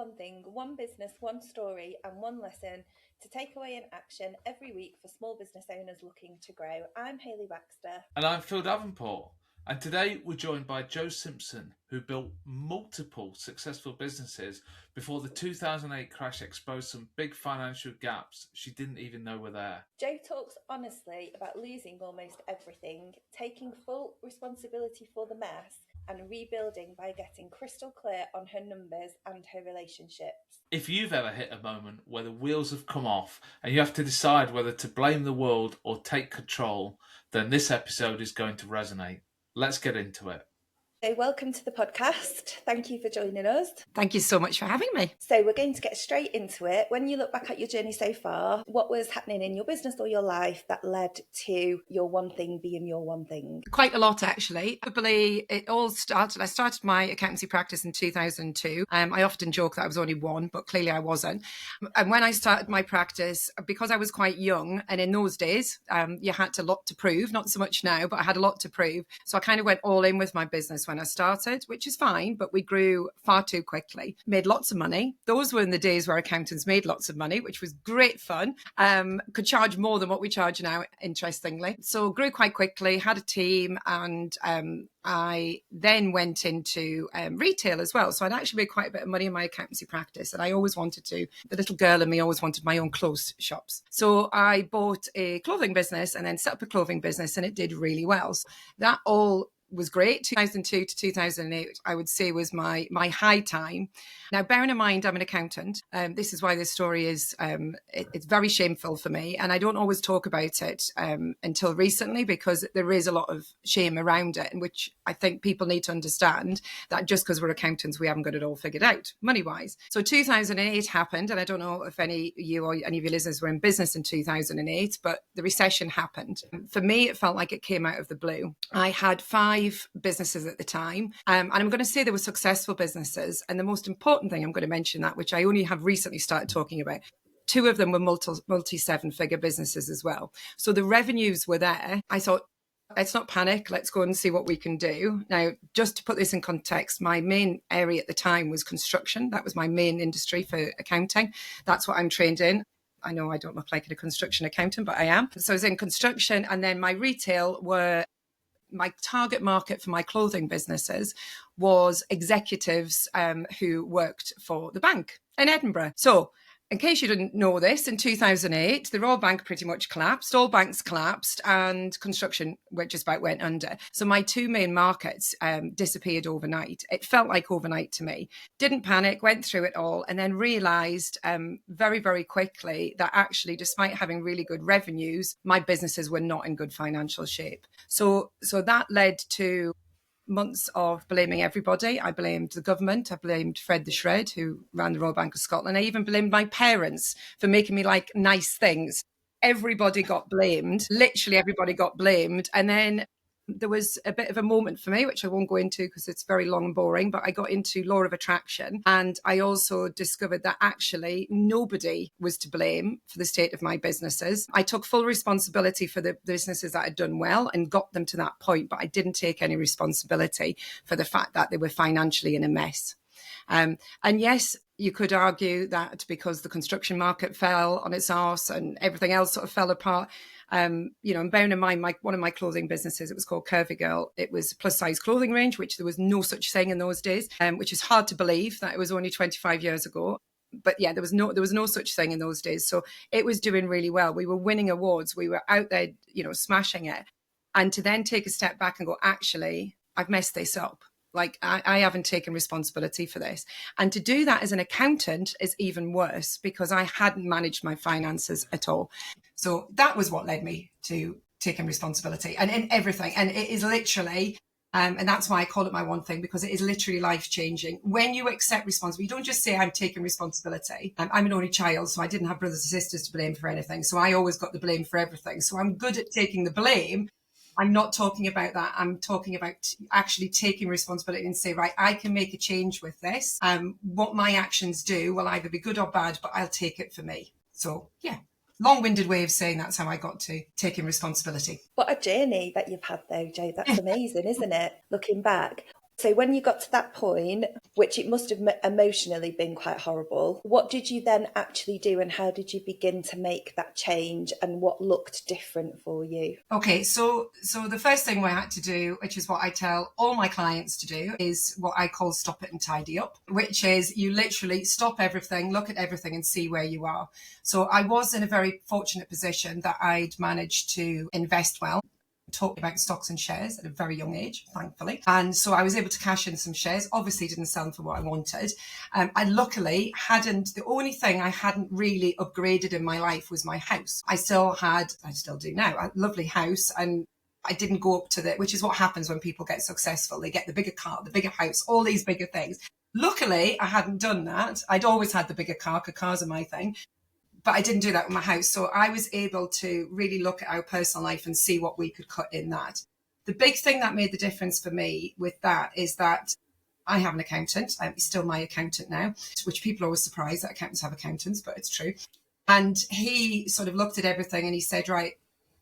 one thing, one business, one story, and one lesson to take away in action every week for small business owners looking to grow. I'm Hayley Baxter. And I'm Phil Davenport. And today we're joined by Jo Simpson, who built multiple successful businesses before the 2008 crash exposed some big financial gaps she didn't even know were there. Jo talks honestly about losing almost everything, taking full responsibility for the mess, and rebuilding by getting crystal clear on her numbers and her relationships. If you've ever hit a moment where the wheels have come off and you have to decide whether to blame the world or take control, then this episode is going to resonate. Let's get into it. So welcome to the podcast. Thank you for joining us. Thank you so much for having me. So we're going to get straight into it. When you look back at your journey so far, what was happening in your business or your life that led to your one thing being your one thing? Quite a lot, actually. Probably it all started, I started my accountancy practice in 2002. I often joke that I was only one, but clearly I wasn't. And when I started my practice, because I was quite young, and in those days, you had a lot to prove, not so much now, but I had a lot to prove. So I kind of went all in with my business when I started, which is fine, but we grew far too quickly. Made lots of money. Those were in the days where accountants made lots of money, which was great fun. Could charge more than what we charge now, interestingly. So grew quite quickly, had a team, and I then went into retail as well. So I'd actually made quite a bit of money in my accountancy practice, and I always wanted to. The little girl in me always wanted my own clothes shops. So I bought a clothing business and then set up a clothing business, and it did really well. So that all was great. 2002 to 2008, I would say, was my high time. Now, bearing in mind, I'm an accountant. This is why this story is, it's very shameful for me. And I don't always talk about it until recently, because there is a lot of shame around it, in which I think people need to understand that just because we're accountants, we haven't got it all figured out, money-wise. So 2008 happened, and I don't know if any of you or any of your listeners were in business in 2008, but the recession happened. For me, it felt like it came out of the blue. I had 5 businesses at the time. And I'm going to say they were successful businesses. And the most important thing I'm going to mention that, which I only have recently started talking about, 2 of them were multi 7-figure businesses as well. So the revenues were there. I thought, let's not panic. Let's go and see what we can do. Now, just to put this in context, my main area at the time was construction. That was my main industry for accounting. That's what I'm trained in. I know I don't look like a construction accountant, but I am. So I was in construction, and then my retail were my target market for my clothing businesses was executives who worked for the bank in Edinburgh. So in case you didn't know this, in 2008, the Royal Bank pretty much collapsed, all banks collapsed, and construction just about went under. So my 2 main markets disappeared overnight. It felt like overnight to me. Didn't panic, went through it all, and then realised very, very quickly that actually, despite having really good revenues, my businesses were not in good financial shape. So that led to months of blaming everybody. I blamed the government. I blamed Fred the Shred, who ran the Royal Bank of Scotland. I even blamed my parents for making me like nice things. Everybody got blamed. Literally everybody got blamed. And then there was a bit of a moment for me, which I won't go into because it's very long and boring, but I got into law of attraction. And I also discovered that actually nobody was to blame for the state of my businesses. I took full responsibility for the businesses that had done well and got them to that point, but I didn't take any responsibility for the fact that they were financially in a mess. And yes, you could argue that because the construction market fell on its arse and everything else sort of fell apart, and bearing in mind, one of my clothing businesses, it was called Curvy Girl. It was a plus size clothing range, which there was no such thing in those days, which is hard to believe that it was only 25 years ago. But yeah, there was no such thing in those days. So it was doing really well. We were winning awards. We were out there, smashing it. And to then take a step back and go, actually, I've messed this up. Like I haven't taken responsibility for this. And to do that as an accountant is even worse because I hadn't managed my finances at all. So that was what led me to taking responsibility and in everything. And it is literally, and that's why I call it my one thing, because it is literally life-changing. When you accept responsibility, you don't just say, I'm taking responsibility. I'm an only child, so I didn't have brothers and sisters to blame for anything. So I always got the blame for everything. So I'm good at taking the blame. I'm not talking about that. I'm talking about actually taking responsibility and say, right, I can make a change with this. What my actions do will either be good or bad, but I'll take it for me. So yeah, long-winded way of saying that's how I got to taking responsibility. What a journey that you've had though, Jo. That's amazing, isn't it? Looking back. So when you got to that point, which it must have emotionally been quite horrible, what did you then actually do and how did you begin to make that change and what looked different for you? Okay, so the first thing we had to do, which is what I tell all my clients to do, is what I call stop it and tidy up, which is you literally stop everything, look at everything and see where you are. So I was in a very fortunate position that I'd managed to invest well. Talking about stocks and shares at a very young age, thankfully. And so I was able to cash in some shares, obviously didn't sell them for what I wanted. I luckily the only thing I hadn't really upgraded in my life was my house. I still do now, a lovely house, and I didn't go up to which is what happens when people get successful. They get the bigger car, the bigger house, all these bigger things. Luckily, I hadn't done that. I'd always had the bigger car, because cars are my thing. But I didn't do that with my house. So I was able to really look at our personal life and see what we could cut in that. The big thing that made the difference for me with that is that I have an accountant. He's still my accountant now, which people are always surprised that accountants have accountants, but it's true. And he sort of looked at everything and he said, right,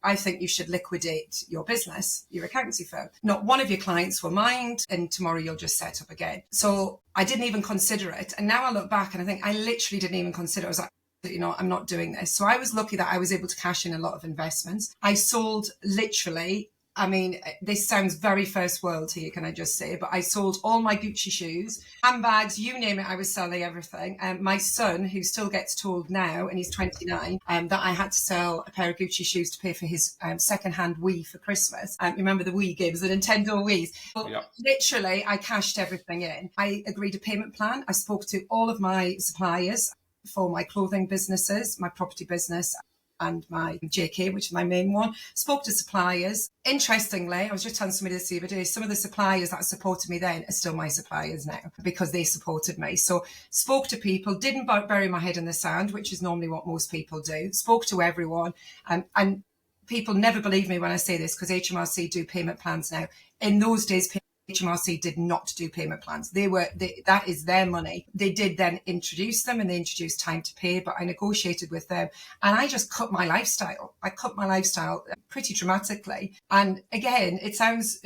I think you should liquidate your business, your accountancy firm. Not one of your clients will mind, and tomorrow you'll just set up again. So I didn't even consider it. And now I look back and I think I literally didn't even consider it. I was like, I'm not doing this. So I was lucky that I was able to cash in a lot of investments. I sold literally, I mean, this sounds very first world here, can I just say, but I sold all my Gucci shoes, handbags, you name it, I was selling everything. My son, who still gets told now, and he's 29, that I had to sell a pair of Gucci shoes to pay for his second-hand Wii for Christmas. Remember the Wii games, the Nintendo Wiis? But literally, I cashed everything in. I agreed a payment plan. I spoke to all of my suppliers for my clothing businesses, my property business and my JK, which is my main one. Spoke to suppliers. Interestingly, I was just telling somebody this the other day, some of the suppliers that supported me then are still my suppliers now because they supported me. So spoke to people, didn't bury my head in the sand, which is normally what most people do. Spoke to everyone. And people never believe me when I say this because HMRC do payment plans now. In those days, HMRC did not do payment plans. That is their money. They did then introduce them and they introduced time to pay, but I negotiated with them and I just cut my lifestyle. I cut my lifestyle pretty dramatically. And again, it sounds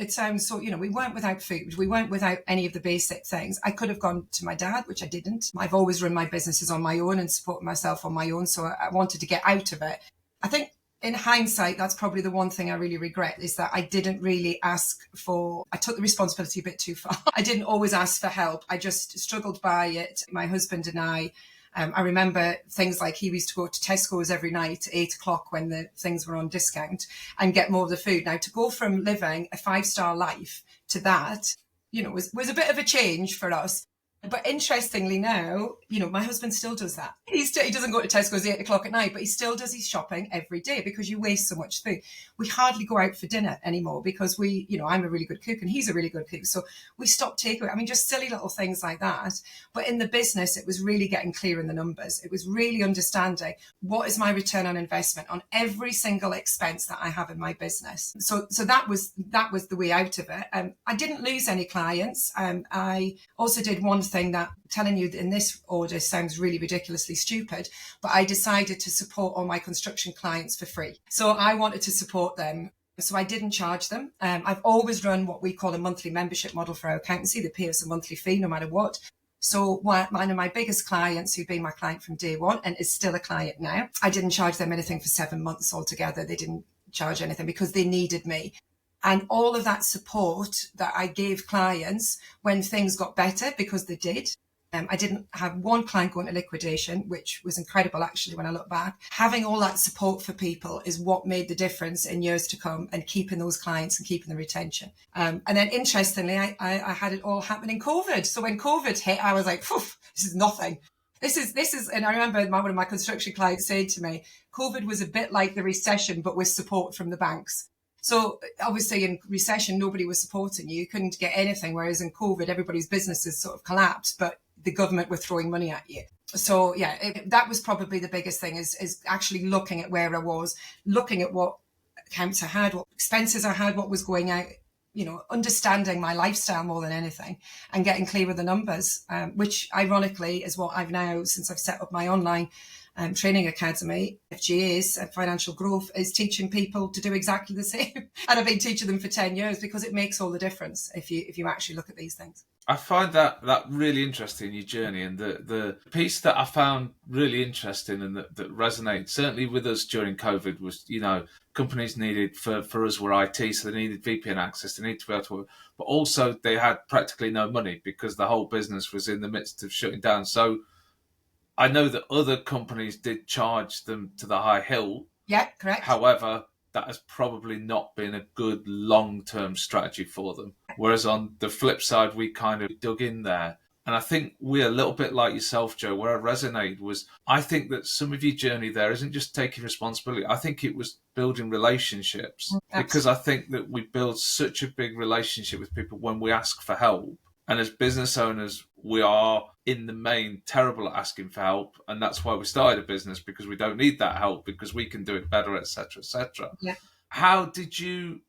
so, we weren't without food. We weren't without any of the basic things. I could have gone to my dad, which I didn't. I've always run my businesses on my own and supported myself on my own. So I wanted to get out of it. I think in hindsight, that's probably the one thing I really regret is that I didn't really I took the responsibility a bit too far. I didn't always ask for help. I just struggled by it. My husband and I remember things like he used to go to Tesco's every night at 8:00 when the things were on discount and get more of the food. Now, to go from living a 5-star life to that, was a bit of a change for us. But interestingly now, my husband still does that. He doesn't go to Tesco's 8:00 at night, but he still does his shopping every day because you waste so much food. We hardly go out for dinner anymore because I'm a really good cook and he's a really good cook. So we stopped takeaway. I mean, just silly little things like that. But in the business, it was really getting clear in the numbers. It was really understanding what is my return on investment on every single expense that I have in my business. So that was the way out of it. I didn't lose any clients. I also did one thing that telling you in this order sounds really ridiculously stupid, but I decided to support all my construction clients for free. So I wanted to support them. So I didn't charge them. I've always run what we call a monthly membership model for our accountancy. They pay us a monthly fee no matter what. So one of my biggest clients, who'd been my client from day one and is still a client now, I didn't charge them anything for 7 months altogether. They didn't charge anything because they needed me. And all of that support that I gave clients when things got better, because they did. I didn't have one client go into liquidation, which was incredible, actually, when I look back. Having all that support for people is what made the difference in years to come and keeping those clients and keeping the retention. And then, interestingly, I had it all happen in COVID. So when COVID hit, I was like, this is nothing. This is, and I remember one of my construction clients saying to me, COVID was a bit like the recession, but with support from the banks. So obviously in recession, nobody was supporting you. You couldn't get anything. Whereas in COVID, everybody's businesses sort of collapsed, but the government were throwing money at you. So yeah, that was probably the biggest thing is actually looking at where I was, looking at what accounts I had, what expenses I had, what was going out, understanding my lifestyle more than anything and getting clear with the numbers, which ironically is what I've now, since I've set up my online training academy, FGAs, financial growth, is teaching people to do exactly the same. And I've been teaching them for 10 years because it makes all the difference if you actually look at these things. I find that really interesting, your journey, and the piece that I found really interesting and that resonated certainly with us during COVID was, companies needed, for us were IT, so they needed VPN access, they needed to be able to work, but also they had practically no money because the whole business was in the midst of shutting down. So I know that other companies did charge them to the high hill. Yeah, correct. However, that has probably not been a good long-term strategy for them. Whereas on the flip side, we kind of dug in there. And I think we're a little bit like yourself, Jo. Where I resonated was, I think that some of your journey there isn't just taking responsibility. I think it was building relationships. Absolutely. Because I think that we build such a big relationship with people when we ask for help. And as business owners, we are in the main terrible at asking for help. And that's why we started a business, because we don't need that help, because we can do it better, etc., etc. Yeah. How did you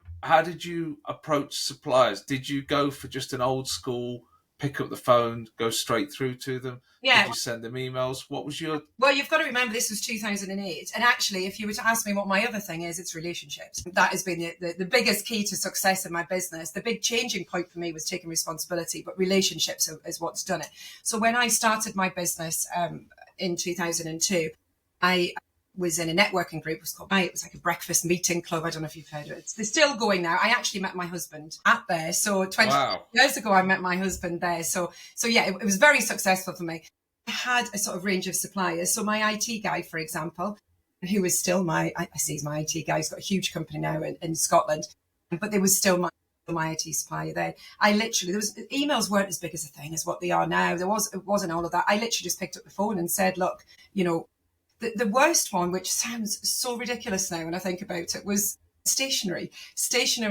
approach suppliers? Did you go for just an old school, pick up the phone, go straight through to them? Yeah. Did you send them emails? What was your... Well, you've got to remember this was 2008. And actually, if you were to ask me what my other thing is, it's relationships. That has been the biggest key to success in my business. The big changing point for me was taking responsibility, but relationships is what's done it. So when I started my business in 2002, I was in a networking group. It was like a breakfast meeting club. I don't know if you've heard of it. They're still going now. I actually met my husband at there. So 20 years ago, I met my husband there. So yeah, it was very successful for me. I had a sort of range of suppliers. So my IT guy, for example, who is still I say he's my IT guy. He's got a huge company now in Scotland, but there was still my IT supplier there. Emails weren't as big as a thing as what they are now. It wasn't all of that. I literally just picked up the phone and said, look, the worst one, which sounds so ridiculous now when I think about it, was stationery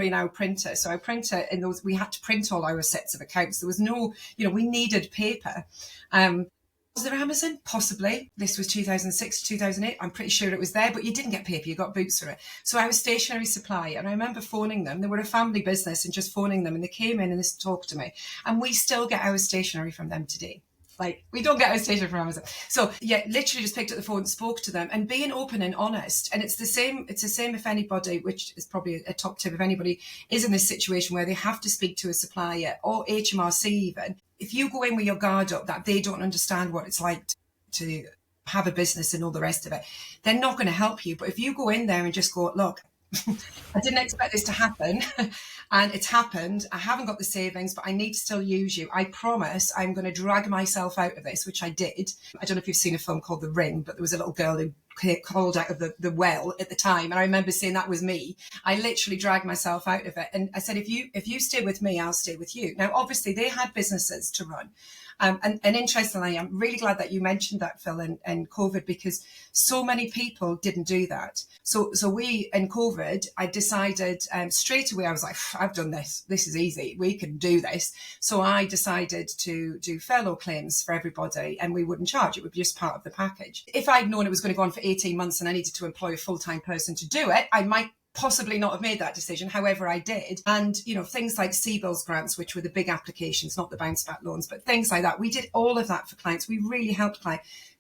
in our printer. So our printer, we had to print all our sets of accounts. There was no, we needed paper. Was there Amazon? Possibly. This was 2006 to 2008. I'm pretty sure it was there, but you didn't get paper. You got boots for it. So I was stationery supplier, and I remember phoning them. They were a family business, and just phoning them, and they came in and they talked to me. And we still get our stationery from them today. Like, we don't get our stationery from Amazon. So yeah, literally just picked up the phone and spoke to them, and being open and honest. And it's the same if anybody, which is probably a top tip, if anybody is in this situation where they have to speak to a supplier or HMRC even, if you go in with your guard up that they don't understand what it's like to have a business and all the rest of it, they're not going to help you. But if you go in there and just go, look, I didn't expect this to happen and it's happened. I haven't got the savings, but I need to still use you. I promise I'm going to drag myself out of this, which I did. I don't know if you've seen a film called The Ring, but there was a little girl who crawled out of the well at the time. And I remember saying that was me. I literally dragged myself out of it. And I said, if you stay with me, I'll stay with you. Now, obviously, they had businesses to run. And interestingly, I'm really glad that you mentioned that, Phil, and COVID, because so many people didn't do that. So we, in COVID, I decided straight away, I was like, I've done this. This is easy. We can do this. So I decided to do furlough claims for everybody, and we wouldn't charge. It would be just part of the package. If I'd known it was going to go on for 18 months and I needed to employ a full-time person to do it, I might possibly not have made that decision. However, I did. And, things like CBILS grants, which were the big applications, not the bounce back loans, but things like that. We did all of that for clients. We really helped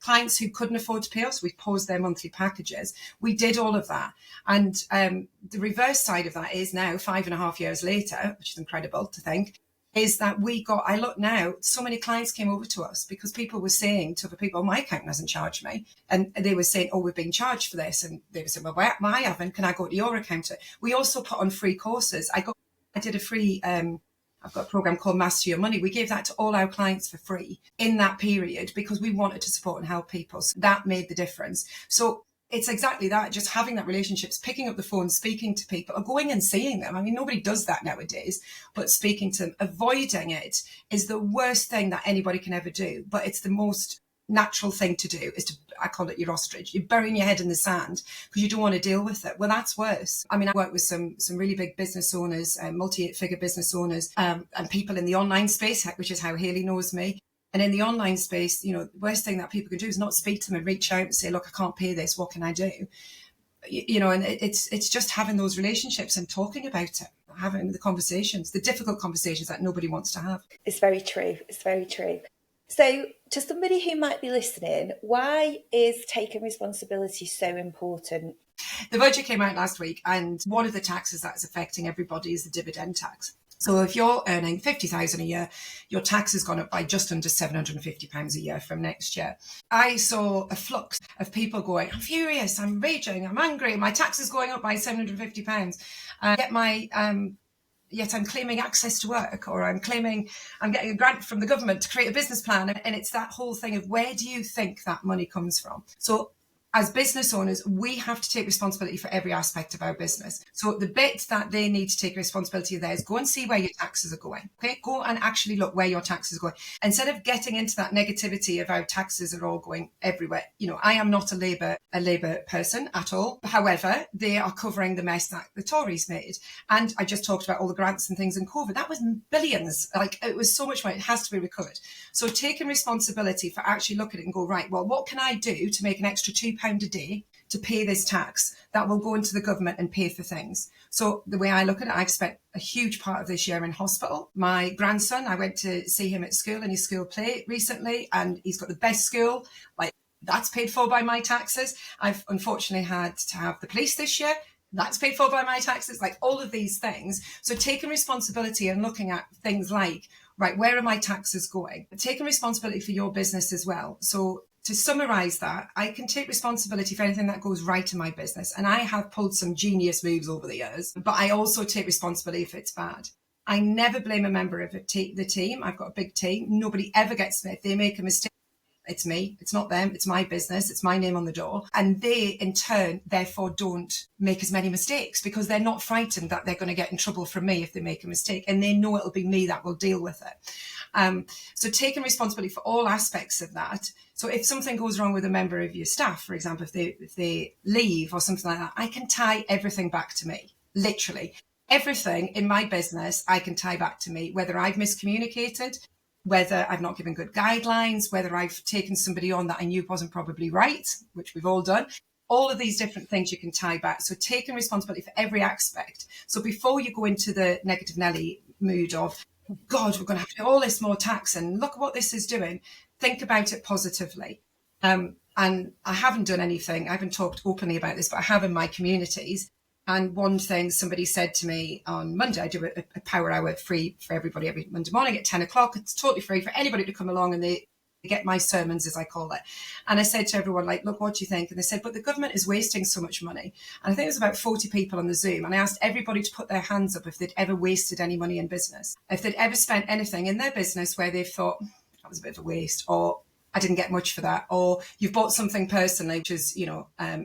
clients who couldn't afford to pay us. We paused their monthly packages. We did all of that. And the reverse side of that is now 5.5 years later, which is incredible to think, is that I look now, so many clients came over to us because people were saying to other people, my accountant hasn't charged me. And they were saying, we're being charged for this. And they were saying, well, I haven't. Can I go to your accountant? We also put on free courses. I did a free, I've got a program called Master Your Money. We gave that to all our clients for free in that period because we wanted to support and help people. So that made the difference. So it's exactly that, just having that relationships, picking up the phone, speaking to people, or going and seeing them. I mean, nobody does that nowadays, but speaking to them, avoiding it is the worst thing that anybody can ever do. But it's the most natural thing to do, I call it your ostrich. You're burying your head in the sand because you don't want to deal with it. Well, that's worse. I mean, I work with some really big business owners, multi-8-figure business owners, and people in the online space, which is how Hayley knows me. And in the online space, the worst thing that people can do is not speak to them and reach out and say, look, I can't pay this. What can I do? And it's just having those relationships and talking about it, having the conversations, the difficult conversations that nobody wants to have. It's very true. It's very true. So, to somebody who might be listening, why is taking responsibility so important? The budget came out last week, and one of the taxes that's affecting everybody is the dividend tax. So if you're earning 50,000 a year, your tax has gone up by just under £750 a year from next year. I saw a flux of people going, I'm furious, I'm raging, I'm angry, my tax is going up by £750. Yet I'm claiming access to work, or I'm getting a grant from the government to create a business plan. And it's that whole thing of, where do you think that money comes from? So as business owners, we have to take responsibility for every aspect of our business. So the bit that they need to take responsibility of there is go and see where your taxes are going. Okay, go and actually look where your taxes are going. Instead of getting into that negativity of our taxes are all going everywhere. I am not a Labour person at all. However, they are covering the mess that the Tories made. And I just talked about all the grants and things in COVID. That was billions. Like, it was so much money. It has to be recovered. So taking responsibility for actually looking at it and go, right, well, what can I do to make an extra £2 a day to pay this tax that will go into the government and pay for things? So the way I look at it, I've spent a huge part of this year in hospital. My grandson, I went to see him at school in his school play recently, and he's got the best school. Like, that's paid for by my taxes. I've unfortunately had to have the police this year. That's paid for by my taxes, like all of these things. So taking responsibility and looking at things like, right, where are my taxes going? Taking responsibility for your business as well. So to summarize that, I can take responsibility for anything that goes right in my business. And I have pulled some genius moves over the years, but I also take responsibility if it's bad. I never blame a member of the team. I've got a big team. Nobody ever gets me. If they make a mistake, it's me. It's not them. It's my business. It's my name on the door. And they, in turn, therefore don't make as many mistakes because they're not frightened that they're going to get in trouble from me if they make a mistake. And they know it'll be me that will deal with it. So taking responsibility for all aspects of that. So if something goes wrong with a member of your staff, for example, if they leave or something like that, I can tie everything back to me, literally. Everything in my business, I can tie back to me, whether I've miscommunicated, whether I've not given good guidelines, whether I've taken somebody on that I knew wasn't probably right, which we've all done. All of these different things you can tie back. So taking responsibility for every aspect. So before you go into the negative Nelly mood of, God, we're going to have to pay all this more tax and look at what this is doing, think about it positively. And I haven't done anything, I haven't talked openly about this, but I have in my communities. And one thing somebody said to me on Monday, I do a power hour free for everybody every Monday morning at 10 o'clock. It's totally free for anybody to come along, and they get my sermons, as I call it. And I said to everyone, like, look, what do you think? And they said, but the government is wasting so much money. And I think it was about 40 people on the Zoom. And I asked everybody to put their hands up if they'd ever wasted any money in business, if they'd ever spent anything in their business where they've thought, that was a bit of a waste, or I didn't get much for that, or you've bought something personally, which is,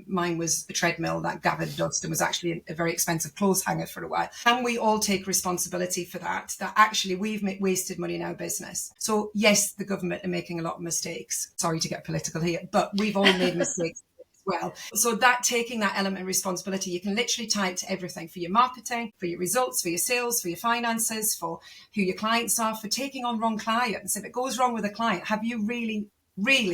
mine was a treadmill that gathered dust and was actually a very expensive clothes hanger for a while. Can we all take responsibility for that actually we've wasted money in our business? So yes, the government are making a lot of mistakes. Sorry to get political here, but we've all made mistakes as well. So that taking that element of responsibility, you can literally tie it to everything, for your marketing, for your results, for your sales, for your finances, for who your clients are, for taking on wrong clients. If it goes wrong with a client, have you really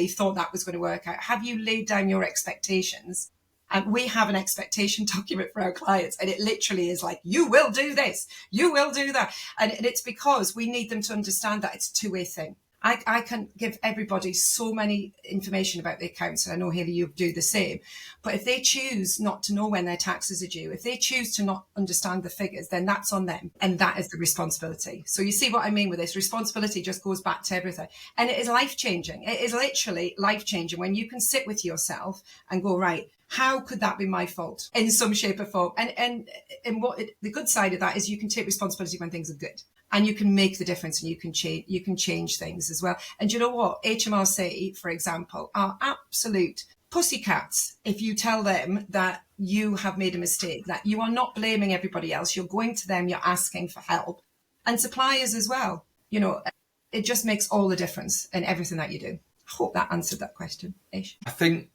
thought that was going to work out? Have you laid down your expectations? And we have an expectation document for our clients, and it literally is like, you will do this, you will do that. And it's because we need them to understand that it's a two-way thing. I can give everybody so many information about the accounts, and I know, Hayley, you do the same. But if they choose not to know when their taxes are due, if they choose to not understand the figures, then that's on them. And that is the responsibility. So you see what I mean with this? Responsibility just goes back to everything. And it is life-changing. It is literally life-changing when you can sit with yourself and go, right, how could that be my fault in some shape or form? And the good side of that is you can take responsibility when things are good. And you can make the difference, and you can change things as well. And you know what? HMRC, for example, are absolute pussycats if you tell them that you have made a mistake, that you are not blaming everybody else. You're going to them, you're asking for help. And suppliers as well. It just makes all the difference in everything that you do. I hope that answered that question, Ish. I think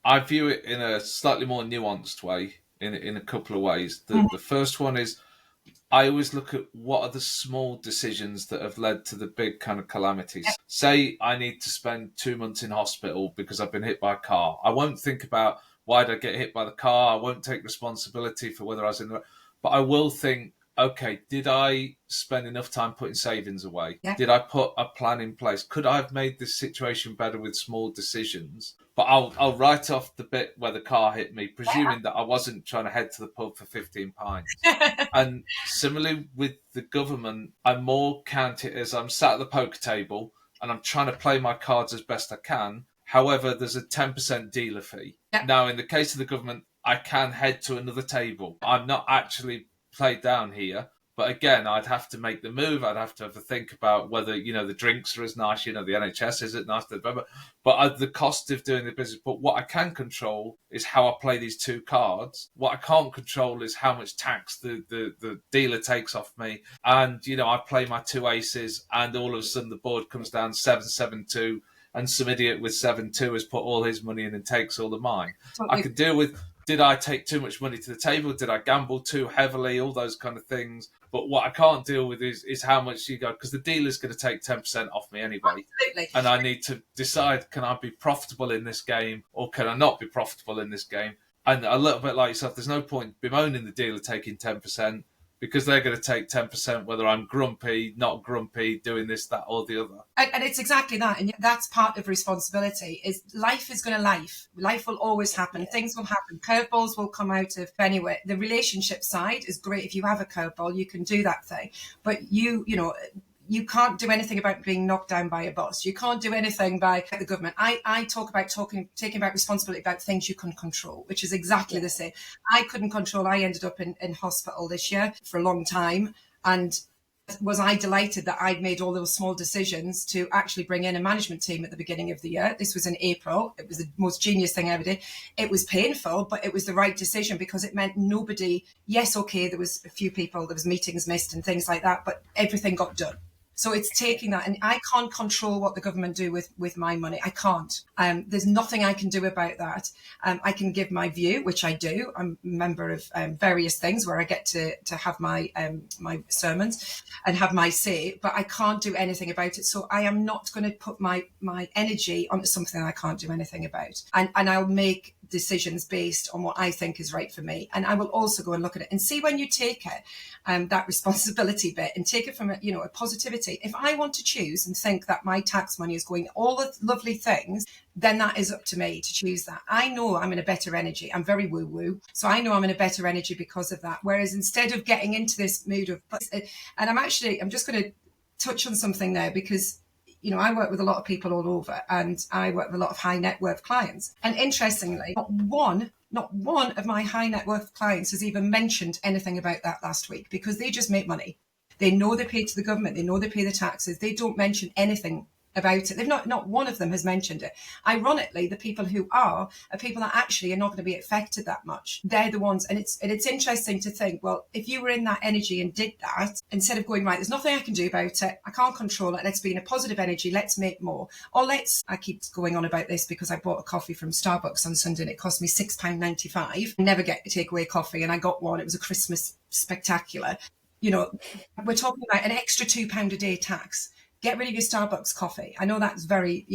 I view it in a slightly more nuanced way, in a couple of ways. The first one is, I always look at what are the small decisions that have led to the big kind of calamities. Say I need to spend 2 months in hospital because I've been hit by a car. I won't think about why did I get hit by the car. I won't take responsibility for whether I was in the... But I will think, okay, did I spend enough time putting savings away? Yeah. Did I put a plan in place? Could I have made this situation better with small decisions? But I'll write off the bit where the car hit me, presuming that I wasn't trying to head to the pub for 15 pints. And similarly with the government, I more count it as I'm sat at the poker table and I'm trying to play my cards as best I can. However, there's a 10% dealer fee. Yep. Now, in the case of the government, I can head to another table. I'm not actually played down here. But again, I'd have to make the move. I'd have to think about whether, the drinks are as nice, the NHS isn't nice, but the cost of doing the business. But what I can control is how I play these two cards. What I can't control is how much tax the dealer takes off me. And, I play my two aces and all of a sudden the board comes down 7-7-2 and some idiot with 7-2 has put all his money in and takes all of mine. I could deal with, did I take too much money to the table? Did I gamble too heavily? All those kind of things. But what I can't deal with is how much you go, because the dealer's going to take 10% off me anyway. Absolutely. And I need to decide, can I be profitable in this game or can I not be profitable in this game? And a little bit like yourself, there's no point bemoaning the dealer taking 10% because they're going to take 10% whether I'm grumpy, not grumpy, doing this, that or the other. And it's exactly that. And that's part of responsibility. Is life is going to life. Life will always happen. Yeah. Things will happen. Curveballs will come out of anywhere. The relationship side is great. If you have a curveball, you can do that thing. But you can't do anything about being knocked down by a boss. You can't do anything by the government. I talk about taking about responsibility about things you can control, which is exactly the same. I couldn't control. I ended up in hospital this year for a long time. And was I delighted that I'd made all those small decisions to actually bring in a management team at the beginning of the year. This was in April. It was the most genius thing I ever did. It was painful, but it was the right decision because it meant nobody, yes, okay, there was a few people, there was meetings missed and things like that, but everything got done. So it's taking that, and I can't control what the government do with my money. I can't. There's nothing I can do about that. I can give my view, which I do. I'm a member of various things where I get to have my my sermons and have my say, but I can't do anything about it. So I am not going to put my energy onto something I can't do anything about. And I'll make decisions based on what I think is right for me. And I will also go and look at it and see when you take it, that responsibility bit, and take it from a positivity. If I want to choose and think that my tax money is going all the lovely things, then that is up to me to choose that. I know I'm in a better energy. I'm very woo-woo. So I know I'm in a better energy because of that. Whereas instead of getting into this mood of, and I'm just going to touch on something there because I work with a lot of people all over and I work with a lot of high net worth clients. And interestingly, not one of my high net worth clients has even mentioned anything about that last week because they just make money. They know they pay to the government. They know they pay the taxes. They don't mention anything about it. They've not one of them has mentioned it. Ironically, the people who are people that actually are not going to be affected that much. They're the ones. And it's interesting to think, well, if you were in that energy and did that, instead of going, right, there's nothing I can do about it. I can't control it. Let's be in a positive energy. Let's make more. Or I keep going on about this because I bought a coffee from Starbucks on Sunday and it cost me £6.95. I never get a takeaway coffee and I got one. It was a Christmas spectacular. We're talking about an extra £2 a day tax. Get rid of your Starbucks coffee. I know that's very,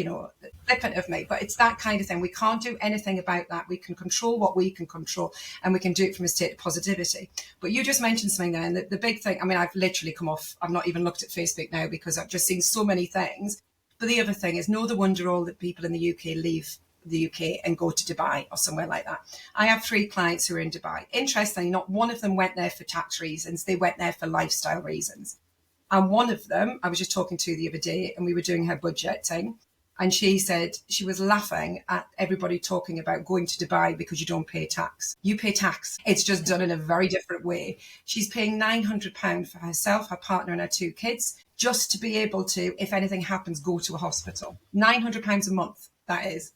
flippant of me, but it's that kind of thing. We can't do anything about that. We can control what we can control and we can do it from a state of positivity. But you just mentioned something there, and the big thing, I've literally come off, I've not even looked at Facebook now because I've just seen so many things. But the other thing is, no wonder all the people in the UK leave the UK and go to Dubai or somewhere like that. I have 3 clients who are in Dubai. Interestingly, not one of them went there for tax reasons. They went there for lifestyle reasons. And one of them, I was just talking to the other day and we were doing her budgeting. And she said she was laughing at everybody talking about going to Dubai because you don't pay tax. You pay tax. It's just done in a very different way. She's paying £900 for herself, her partner and her 2 kids, just to be able to, if anything happens, go to a hospital. £900 a month, that is.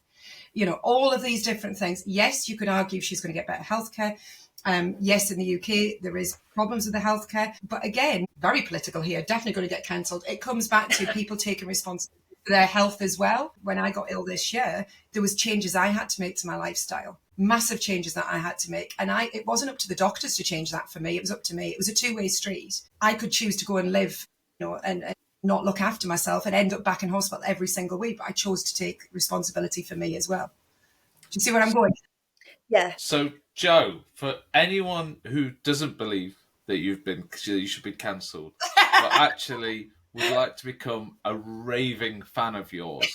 All of these different things. Yes, you could argue she's going to get better healthcare. Yes, in the UK, there is problems with the healthcare. But again, very political here, definitely going to get cancelled. It comes back to people taking responsibility for their health as well. When I got ill this year, there was changes I had to make to my lifestyle. Massive changes that I had to make. And it wasn't up to the doctors to change that for me. It was up to me. It was a 2-way street. I could choose to go and live, and not look after myself and end up back in hospital every single week. But I chose to take responsibility for me as well. Do you see where I'm going? Yeah. So, Jo, for anyone who doesn't believe that you've been, because you should be cancelled, but actually would like to become a raving fan of yours,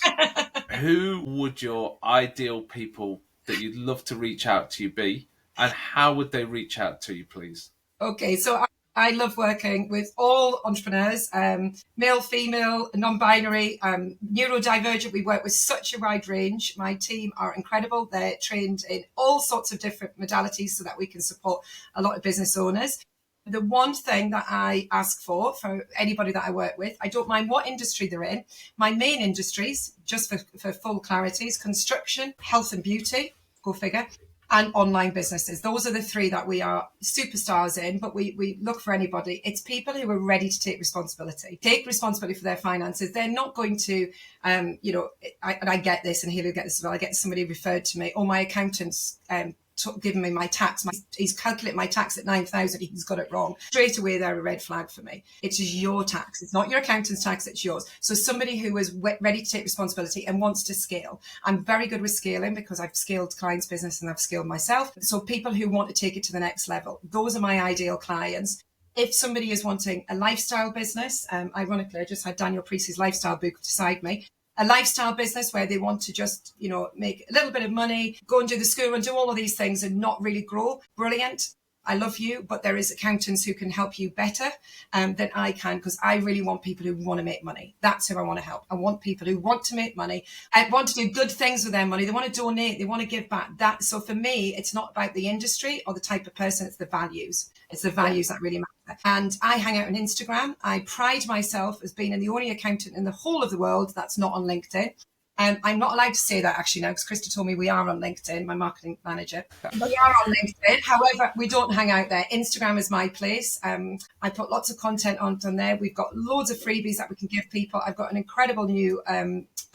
who would your ideal people that you'd love to reach out to you be, and how would they reach out to you, please? Okay, so I love working with all entrepreneurs, male, female, non-binary, neurodivergent. We work with such a wide range. My team are incredible. They're trained in all sorts of different modalities so that we can support a lot of business owners. The one thing that I ask for anybody that I work with, I don't mind what industry they're in. My main industries, just for full clarity, is construction, health and beauty, go figure, and online businesses. Those are the three that we are superstars in, but we look for anybody. It's people who are ready to take responsibility for their finances. They're not going to, and I get this, and Hayley will get this as well. I get somebody referred to me, my accountant's giving me my tax. He's calculated my tax at 9,000. He's got it wrong. Straight away, they're a red flag for me. It's just your tax. It's not your accountant's tax. It's yours. So somebody who is ready to take responsibility and wants to scale. I'm very good with scaling because I've scaled clients' business and I've scaled myself. So people who want to take it to the next level, those are my ideal clients. If somebody is wanting a lifestyle business, ironically, I just had Daniel Priest's lifestyle book beside me. A lifestyle business where they want to just, make a little bit of money, go and do the school and do all of these things and not really grow. Brilliant. I love you, but there is accountants who can help you better than I can, because I really want people who want to make money. That's who I want to help. I want people who want to make money and want to do good things with their money. They want to donate. They want to give back. So for me, it's not about the industry or the type of person. It's the values. It's the values that really matter. And I hang out on Instagram. I pride myself as being the only accountant in the whole of the world that's not on LinkedIn. I'm not allowed to say that actually now, because Krista told me we are on LinkedIn, my marketing manager. We are on LinkedIn. However, we don't hang out there. Instagram is my place. I put lots of content on there. We've got loads of freebies that we can give people. I've got an incredible new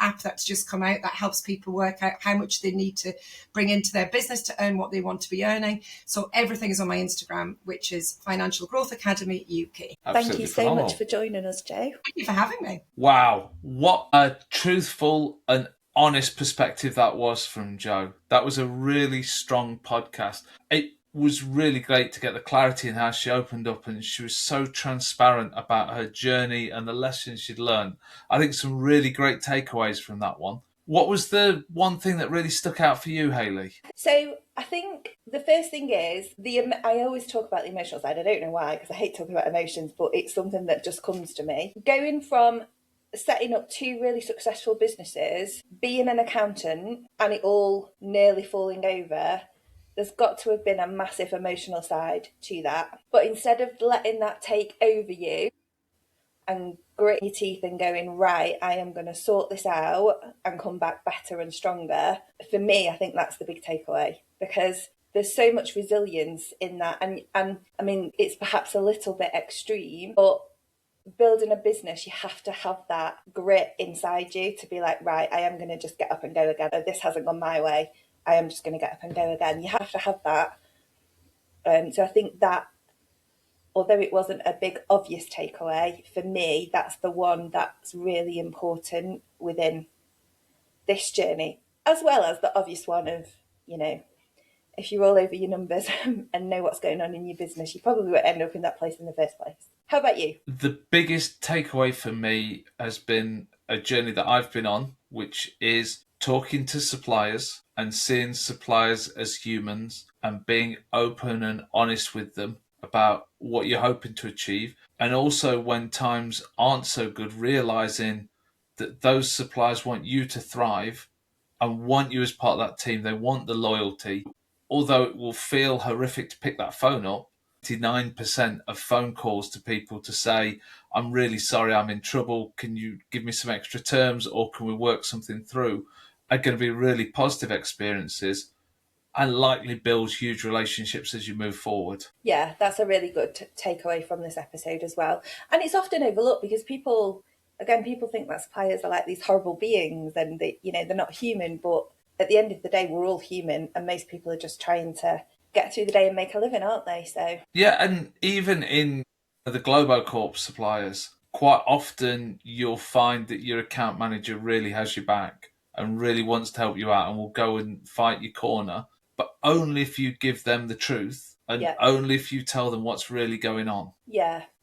app that's just come out that helps people work out how much they need to bring into their business to earn what they want to be earning. So everything is on my Instagram, which is Financial Growth Academy UK. Thank you so much for joining us, Jo. Thank you for having me. Wow, what a truthful and honest perspective that was from Jo. That was a really strong podcast. It was really great to get the clarity in how she opened up, and she was so transparent about her journey and the lessons she'd learned. I think some really great takeaways from that one. What was the one thing that really stuck out for you, Hayley? So I think the first thing is I always talk about the emotional side. I don't know why, because I hate talking about emotions, but it's something that just comes to me. Going from setting up two really successful businesses, being an accountant, and it all nearly falling over, there's got to have been a massive emotional side to that. But instead of letting that take over you and gritting your teeth and going, right, I am going to sort this out and come back better and stronger, for me, I think that's the big takeaway, because there's so much resilience in that. And I mean, it's perhaps a little bit extreme, but building a business, you have to have that grit inside you to be like, right, I am going to just get up and go again. Or this hasn't gone my way, I am just going to get up and go again. You have to have that. So I think that, although it wasn't a big obvious takeaway, for me, that's the one that's really important within this journey, as well as the obvious one of, if you're all over your numbers and know what's going on in your business, you probably won't end up in that place in the first place. How about you? The biggest takeaway for me has been a journey that I've been on, which is talking to suppliers and seeing suppliers as humans and being open and honest with them about what you're hoping to achieve. And also when times aren't so good, realizing that those suppliers want you to thrive and want you as part of that team. They want the loyalty. Although it will feel horrific to pick that phone up, 99% of phone calls to people to say, I'm really sorry, I'm in trouble, can you give me some extra terms, or can we work something through, are going to be really positive experiences and likely build huge relationships as you move forward. Yeah, that's a really good takeaway from this episode as well. And it's often overlooked because people think that suppliers are like these horrible beings and they're not human, but at the end of the day, we're all human, and most people are just trying to get through the day and make a living, aren't they? So yeah, and even in the Globocorp suppliers, quite often you'll find that your account manager really has your back and really wants to help you out and will go and fight your corner, but only if you give them the truth and Yeah. only if you tell them what's really going on.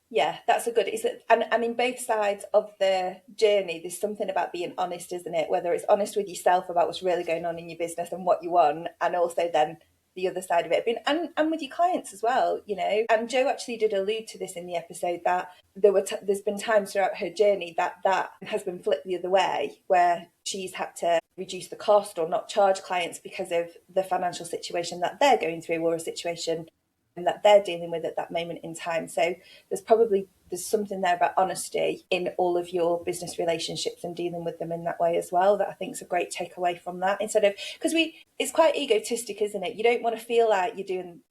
Yeah, that's a good. And in both sides of the journey, there's something about being honest, isn't it? Whether it's honest with yourself about what's really going on in your business and what you want, and also then the other side of it, and with your clients as well, you know. And Jo actually did allude to this in the episode, that there's been times throughout her journey that has been flipped the other way, where she's had to reduce the cost or not charge clients because of the financial situation that they're going through, or a situation that they're dealing with at that moment in time. So there's something there about honesty in all of your business relationships and dealing with them in that way as well, that I think is a great takeaway from that. Instead of, because it's quite egotistic, isn't it? You don't want to feel like you're doing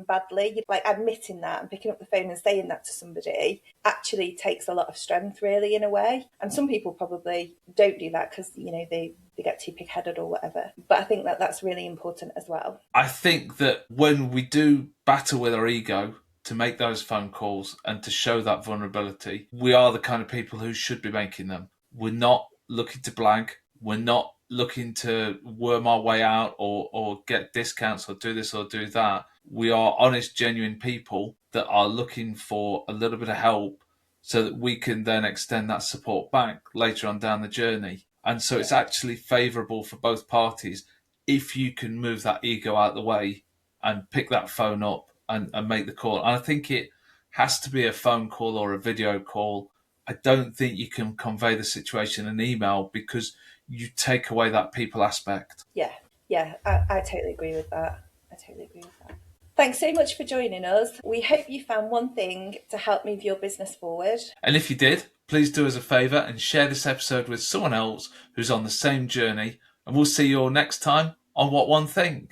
badly. You're like admitting that and picking up the phone and saying that to somebody actually takes a lot of strength, really, in a way. And some people probably don't do that because, you know, they get too pig-headed or whatever. But I think that that's really important as well. I think that when we do battle with our ego to make those phone calls and to show that vulnerability, we are the kind of people who should be making them. We're not looking to blag. We're not looking to worm our way out or get discounts or do this or do that. We are honest, genuine people that are looking for a little bit of help so that we can then extend that support back later on down the journey. And so it's actually favourable for both parties if you can move that ego out of the way and pick that phone up and make the call. And I think it has to be a phone call or a video call. I don't think you can convey the situation in email because you take away that people aspect. Yeah, I totally agree with that. Thanks so much for joining us. We hope you found one thing to help move your business forward. And if you did, please do us a favour and share this episode with someone else who's on the same journey. And we'll see you all next time on What One Thing.